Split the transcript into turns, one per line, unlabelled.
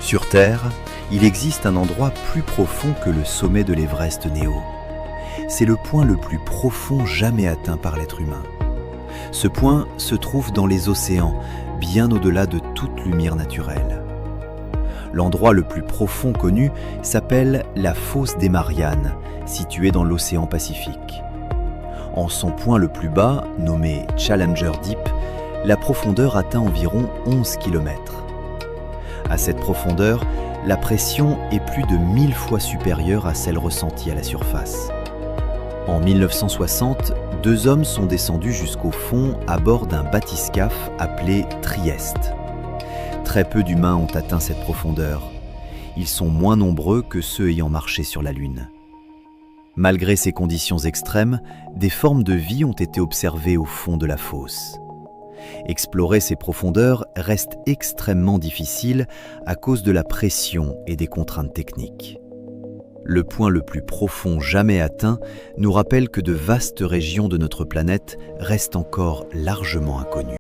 Sur Terre, il existe un endroit plus profond que le sommet de l'Everest Néo. C'est le point le plus profond jamais atteint par l'être humain. Ce point se trouve dans les océans, bien au-delà de toute lumière naturelle. L'endroit le plus profond connu s'appelle la fosse des Mariannes, située dans l'océan Pacifique. En son point le plus bas, nommé Challenger Deep, la profondeur atteint environ 11 km. À cette profondeur, la pression est plus de 1000 fois supérieure à celle ressentie à la surface. En 1960, 2 hommes sont descendus jusqu'au fond à bord d'un bathyscaphe appelé Trieste. Très peu d'humains ont atteint cette profondeur. Ils sont moins nombreux que ceux ayant marché sur la Lune. Malgré ces conditions extrêmes, des formes de vie ont été observées au fond de la fosse. Explorer ces profondeurs reste extrêmement difficile à cause de la pression et des contraintes techniques. Le point le plus profond jamais atteint nous rappelle que de vastes régions de notre planète restent encore largement inconnues.